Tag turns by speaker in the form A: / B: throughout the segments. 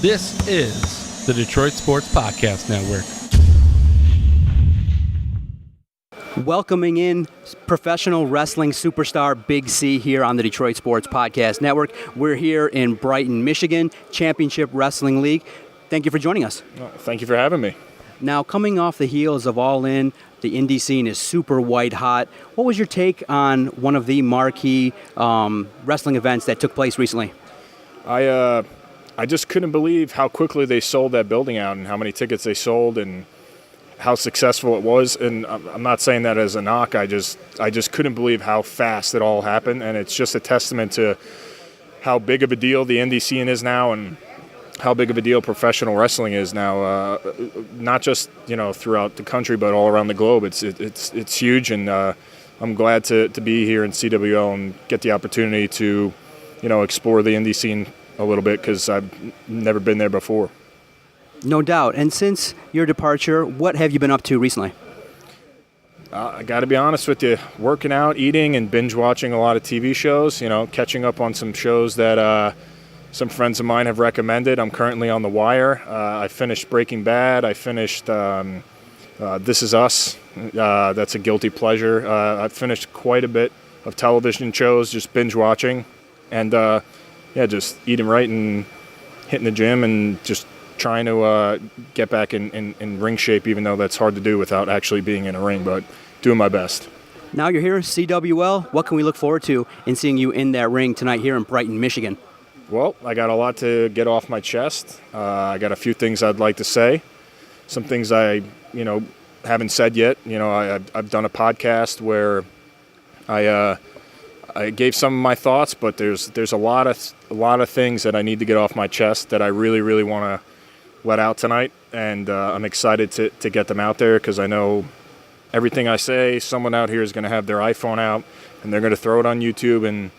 A: This is the Detroit Sports Podcast Network.
B: Welcoming in professional wrestling superstar Big C here on the Detroit Sports Podcast Network. We're here in Brighton, Michigan, Championship Wrestling League. Thank you for joining us.
C: Thank you for having me.
B: Now, coming off the heels of All In, the Indy Scene is super white hot. What was your take on one of the marquee wrestling events that took place recently?
C: I just couldn't believe how quickly they sold that building out and how many tickets they sold and how successful it was. And I'm not saying that as a knock. I just couldn't believe how fast it all happened. And it's just a testament to how big of a deal the Indy Scene is now and how big of a deal professional wrestling is now. Not just throughout the country, but all around the globe. It's huge, and I'm glad to be here in CWL and get the opportunity to explore the Indy Scene a little bit because I've never been there before.
B: No doubt. And since your departure, what have you been up to recently?
C: I got to be honest with you, working out, eating, and binge watching a lot of TV shows, catching up on some shows that some friends of mine have recommended. I'm currently on The Wire. I finished Breaking Bad. I finished This Is Us. That's a guilty pleasure. I've finished quite a bit of television shows, just binge watching. And just eating right and hitting the gym and just trying to get back in ring shape, even though that's hard to do without actually being in a ring, but doing my best.
B: Now you're here, CWL. What can we look forward to in seeing you in that ring tonight here in Brighton, Michigan?
C: Well, I got a lot to get off my chest. I got a few things I'd like to say. Some things I, haven't said yet. I've done a podcast where I gave some of my thoughts, but there's a lot of things that I need to get off my chest that I really, really want to let out tonight, and I'm excited to get them out there because I know everything I say, someone out here is going to have their iPhone out and they're going to throw it on YouTube and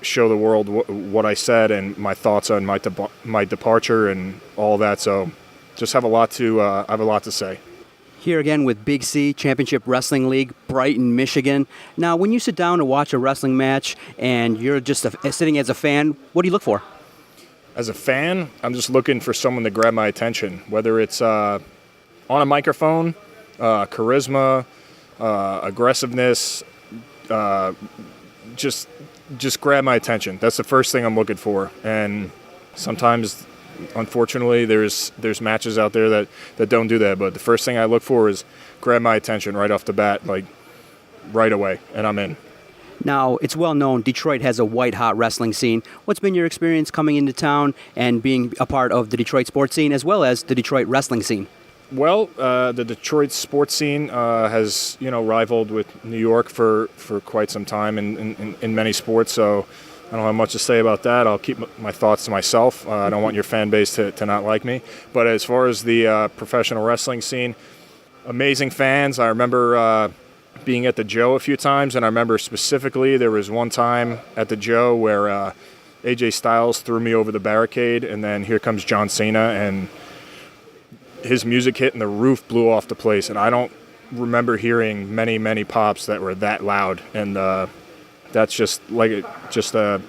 C: show the world what I said and my thoughts on my departure and all that. So just have a lot to say.
B: Here again with Big C, Championship Wrestling League, Brighton, Michigan. Now, when you sit down to watch a wrestling match and you're just sitting as a fan, what do you look for?
C: As a fan, I'm just looking for someone to grab my attention, whether it's on a microphone, charisma, aggressiveness, just grab my attention. That's the first thing I'm looking for. And sometimes, unfortunately, there's matches out there that don't do that. But the first thing I look for is grab my attention right off the bat, like right away, and I'm in.
B: Now, it's well known Detroit has a white-hot wrestling scene. What's been your experience coming into town and being a part of the Detroit sports scene as well as the Detroit wrestling scene?
C: Well, the Detroit sports scene has, rivaled with New York for quite some time in many sports, so I don't have much to say about that. I'll keep my thoughts to myself. I don't want your fan base to not like me. But as far as the professional wrestling scene, amazing fans. I remember being at the Joe a few times, and I remember specifically there was one time at the Joe where AJ Styles threw me over the barricade, and then here comes John Cena, and his music hit and the roof blew off the place. And I don't remember hearing many, many pops that were that loud. And that's just a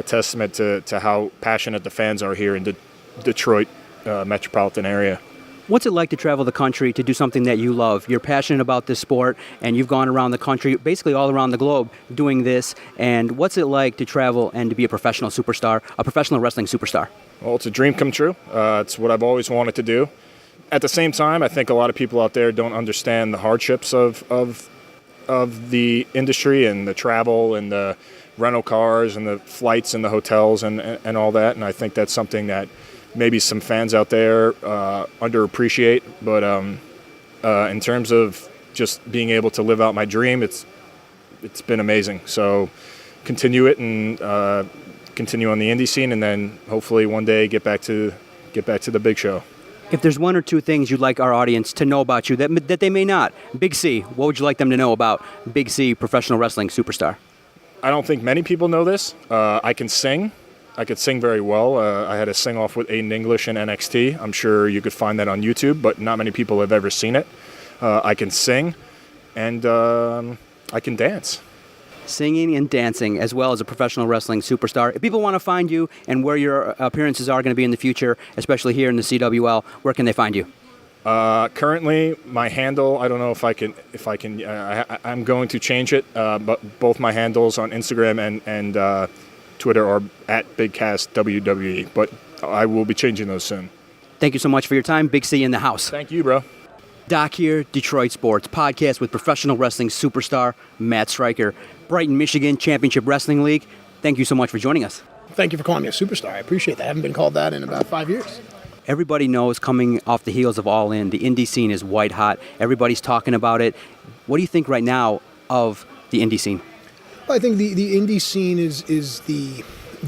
C: testament to how passionate the fans are here in the Detroit metropolitan area.
B: What's it like to travel the country to do something that you love? You're passionate about this sport, and you've gone around the country, basically all around the globe, doing this. And what's it like to travel and to be a professional superstar, a professional wrestling superstar?
C: Well, it's a dream come true. It's what I've always wanted to do. At the same time, I think a lot of people out there don't understand the hardships of the industry and the travel and the rental cars and the flights and the hotels and all that. And I think that's something that maybe some fans out there underappreciate. But in terms of just being able to live out my dream, it's been amazing. So continue it and continue on the indie scene, and then hopefully one day get back to the big show.
B: If there's one or two things you'd like our audience to know about you that they may not, Big C, what would you like them to know about Big C, professional wrestling superstar?
C: I don't think many people know this. I can sing. I could sing very well. I had a sing-off with Aiden English in NXT. I'm sure you could find that on YouTube, but not many people have ever seen it. I can sing, and I can dance.
B: singing and dancing, as well as a professional wrestling superstar. If people want to find you and where your appearances are going to be in the future, especially here in the CWL, where can they find you?
C: Currently, my handle, I don't know if I can, I'm going to change it, but both my handles on Instagram and Twitter are at Big Cass WWE, but I will be changing those soon.
B: Thank you so much for your time. Big C in the house.
C: Thank you, bro.
B: Doc here, Detroit Sports, podcast with professional wrestling superstar Matt Stryker, Brighton, Michigan Championship Wrestling League. Thank you so much for joining us.
D: Thank you for calling me a superstar. I appreciate that. I haven't been called that in about 5 years.
B: Everybody knows, coming off the heels of All In, the Indy Scene is white hot. Everybody's talking about it. What do you think right now of the Indy Scene?
D: Well, I think the Indy Scene is the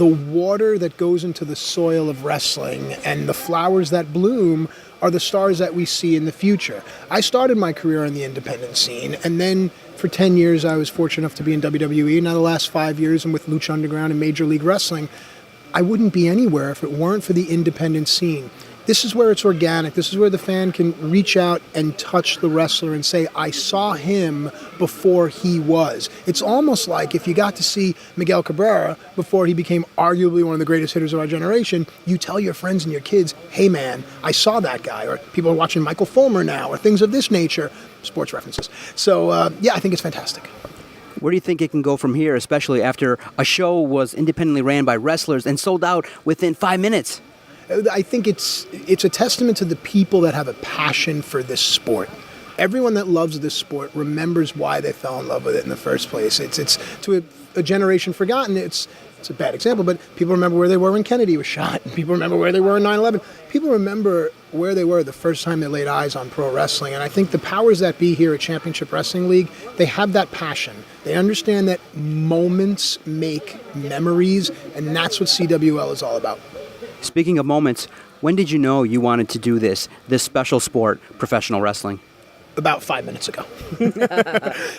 D: water that goes into the soil of wrestling, and the flowers that bloom are the stars that we see in the future. I started my career in the independent scene, and then for 10 years I was fortunate enough to be in WWE. Now the last 5 years I'm with Lucha Underground and Major League Wrestling. I wouldn't be anywhere if it weren't for the independent scene. This is where it's organic. This is where the fan can reach out and touch the wrestler and say, I saw him before he was. It's almost like if you got to see Miguel Cabrera before he became arguably one of the greatest hitters of our generation, you tell your friends and your kids, hey man, I saw that guy. Or people are watching Michael Fulmer now, or things of this nature. Sports references. So yeah, I think it's fantastic.
B: Where do you think it can go from here, especially after a show was independently ran by wrestlers and sold out within 5 minutes?
D: I think it's a testament to the people that have a passion for this sport. Everyone that loves this sport remembers why they fell in love with it in the first place. It's to a generation forgotten. It's a bad example, but people remember where they were when Kennedy was shot. People remember where they were in 9/11. People remember where they were the first time they laid eyes on pro wrestling. And I think the powers that be here at Championship Wrestling League, they have that passion. They understand that moments make memories, and that's what CWL is all about.
B: Speaking of moments, when did you know you wanted to do this special sport, professional wrestling?
D: About 5 minutes ago.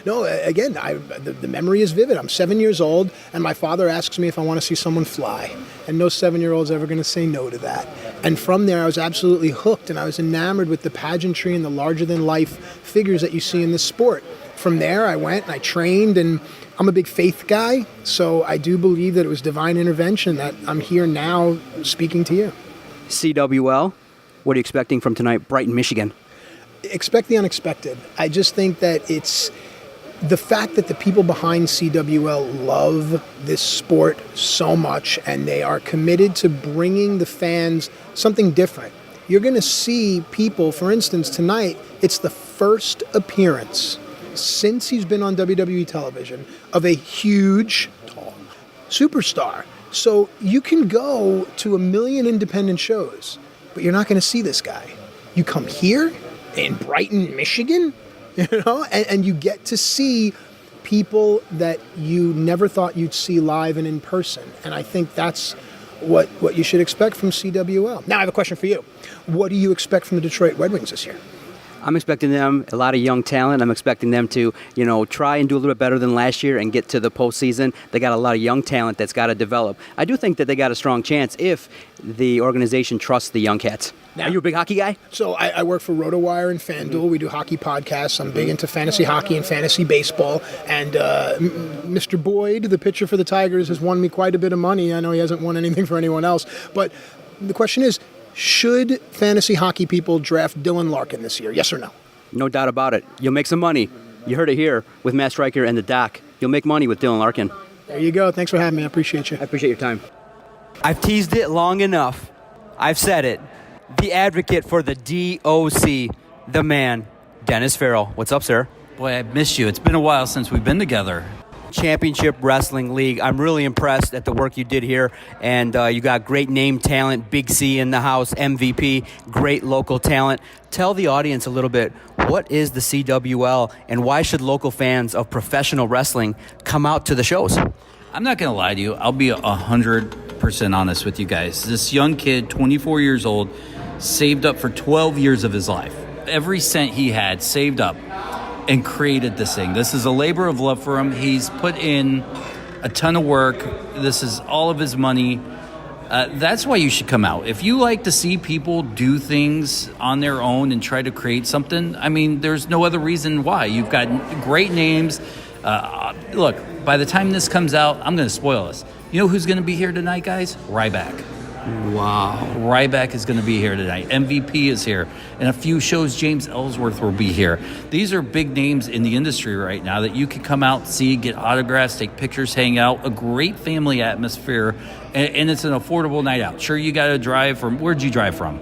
D: No, again, the memory is vivid. I'm 7 years old, and my father asks me if I want to see someone fly. And no 7-year-old's ever going to say no to that. And from there, I was absolutely hooked, and I was enamored with the pageantry and the larger-than-life figures that you see in this sport. From there, I went and I trained, and I'm a big faith guy, so I do believe that it was divine intervention that I'm here now speaking to you.
B: CWL, what are you expecting from tonight, Brighton, Michigan?
D: Expect the unexpected. I just think that it's the fact that the people behind CWL love this sport so much, and they are committed to bringing the fans something different. You're going to see people, for instance, tonight, it's the first appearance since he's been on WWE television of a huge, tall superstar. So you can go to 1 million independent shows, but you're not going to see this guy. You come here in Brighton, Michigan, and you get to see people that you never thought you'd see live and in person. And I think that's what you should expect from CWL. Now I have a question for you. What do you expect from the Detroit Red Wings this year?
B: I'm expecting them, a lot of young talent. I'm expecting them to, try and do a little bit better than last year and get to the postseason. They got a lot of young talent that's got to develop. I do think that they got a strong chance if the organization trusts the young cats. Now, are you a big hockey guy?
D: So I work for RotoWire and FanDuel. We do hockey podcasts. I'm big into fantasy hockey and fantasy baseball. And Mr. Boyd, the pitcher for the Tigers, has won me quite a bit of money. I know he hasn't won anything for anyone else. But the question is, should fantasy hockey people draft Dylan Larkin this year? Yes or no?
B: No doubt about it. You'll make some money. You heard it here with Matt Stryker and the Doc. You'll make money with Dylan Larkin.
D: There you go. Thanks for having me. I appreciate you.
B: I appreciate your time. I've teased it long enough. I've said it. The advocate for the DOC, the man, Dennis Farrell. What's up, sir?
E: Boy, I've missed you. It's been a while since we've been together.
B: Championship Wrestling League. I'm really impressed at the work you did here, and you got great name talent, Big C in the house, MVP, great local talent. Tell the audience a little bit, what is the CWL, and why should local fans of professional wrestling come out to the shows?
E: I'm not going to lie to you. I'll be 100% honest with you guys. This young kid, 24 years old, saved up for 12 years of his life. Every cent he had saved up and created this thing. This is a labor of love for him. He's put in a ton of work. This is all of his money. That's why you should come out. If you like to see people do things on their own and try to create something, I mean, there's no other reason why. You've got great names. Look, by the time this comes out, I'm going to spoil us. You know who's going to be here tonight, guys? Ryback.
B: Wow.
E: Ryback is going to be here tonight. MVP is here. And a few shows, James Ellsworth will be here. These are big names in the industry right now that you can come out, see, get autographs, take pictures, hang out. A great family atmosphere. And it's an affordable night out. Sure, you got to drive from, where'd you drive from?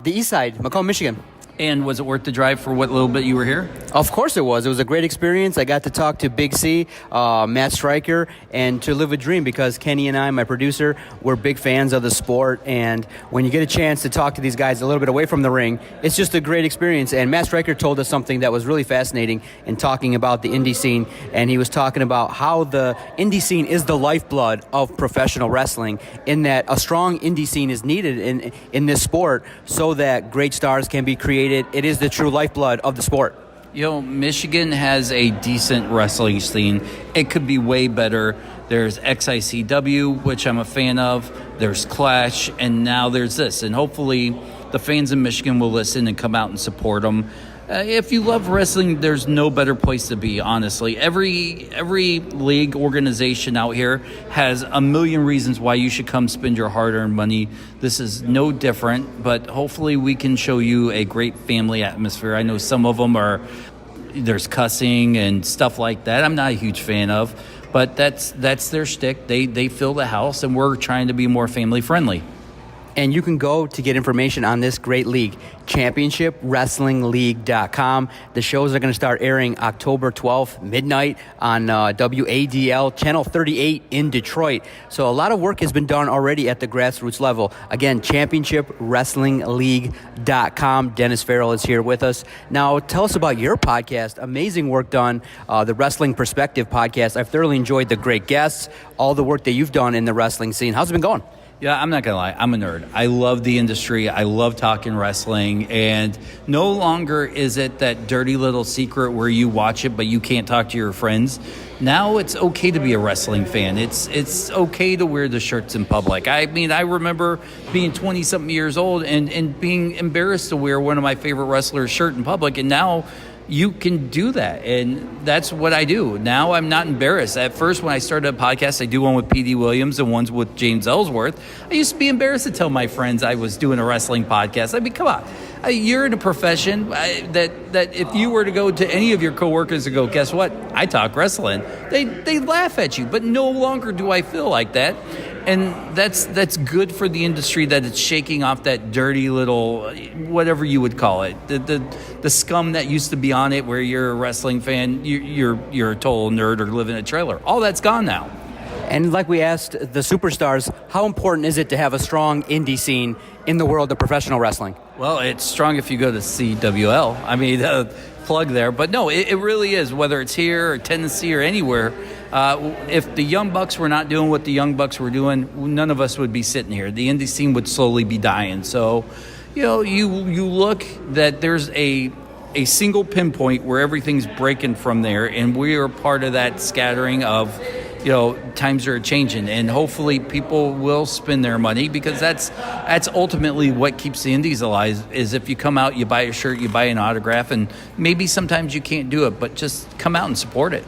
B: The East Side, Macomb, Michigan.
E: And was it worth the drive for what little bit you were here?
B: Of course it was. It was a great experience. I got to talk to Big C, Matt Stryker, and to live a dream because Kenny and I, my producer, we're big fans of the sport. And when you get a chance to talk to these guys a little bit away from the ring, it's just a great experience. And Matt Stryker told us something that was really fascinating in talking about the indie scene. And he was talking about how the indie scene is the lifeblood of professional wrestling, in that a strong indie scene is needed in this sport so that great stars can be created. It is the true lifeblood of the sport.
E: You know, Michigan has a decent wrestling scene. It could be way better. There's XICW, which I'm a fan of. There's Clash, and now there's this. And hopefully the fans in Michigan will listen and come out and support them. If you love wrestling, there's no better place to be, honestly. Every league organization out here has a million reasons why you should come spend your hard-earned money. This is no different, but hopefully we can show you a great family atmosphere. I know some of them there's cussing and stuff like that. I'm not a huge fan of, but that's their shtick. They fill the house, and we're trying to be more family-friendly.
B: And you can go to get information on this great league, championshipwrestlingleague.com. The shows are going to start airing October 12th, midnight on WADL, Channel 38 in Detroit. So a lot of work has been done already at the grassroots level. Again, championshipwrestlingleague.com. Dennis Farrell is here with us. Now, tell us about your podcast. Amazing work done, the Wrestling Perspective podcast. I've thoroughly enjoyed the great guests, all the work that you've done in the wrestling scene. How's it been going?
E: Yeah, I'm not going to lie. I'm a nerd. I love the industry. I love talking wrestling. And no longer is it that dirty little secret where you watch it, but you can't talk to your friends. Now it's okay to be a wrestling fan. It's okay to wear the shirts in public. I mean, I remember being 20-something years old and being embarrassed to wear one of my favorite wrestlers' shirt in public. And now you can do that, and that's what I do. Now I'm not embarrassed. At first, when I started a podcast, I do one with P.D. Williams and one's with James Ellsworth. I used to be embarrassed to tell my friends I was doing a wrestling podcast. I mean, come on. You're in a profession that if you were to go to any of your coworkers and go, guess what? I talk wrestling. They laugh at you, but no longer do I feel like that. And that's good for the industry, that it's shaking off that dirty little, whatever you would call it, the scum that used to be on it, where you're a wrestling fan, you're a total nerd or live in a trailer. All that's gone now.
B: And like we asked the superstars, how important is it to have a strong indie scene in the world of professional wrestling?
E: Well, it's strong if you go to CWL. I mean, plug there. But no, it really is, whether it's here or Tennessee or anywhere. If the Young Bucks were not doing what the Young Bucks were doing, none of us would be sitting here. The indie scene would slowly be dying. So, you look that there's a single pinpoint where everything's breaking from there, and we are part of that scattering of, times are changing, and hopefully people will spend their money, because that's ultimately what keeps the indies alive. Is if you come out, you buy a shirt, you buy an autograph, and maybe sometimes you can't do it, but just come out and support it.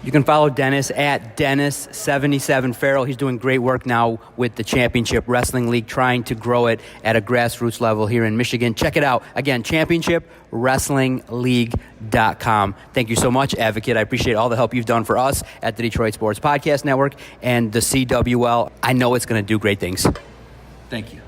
B: You can follow Dennis at Dennis77 Farrell. He's doing great work now with the Championship Wrestling League, trying to grow it at a grassroots level here in Michigan. Check it out. Again, championshipwrestlingleague.com. Thank you so much, Advocate. I appreciate all the help you've done for us at the Detroit Sports Podcast Network and the CWL. I know it's going to do great things.
E: Thank you.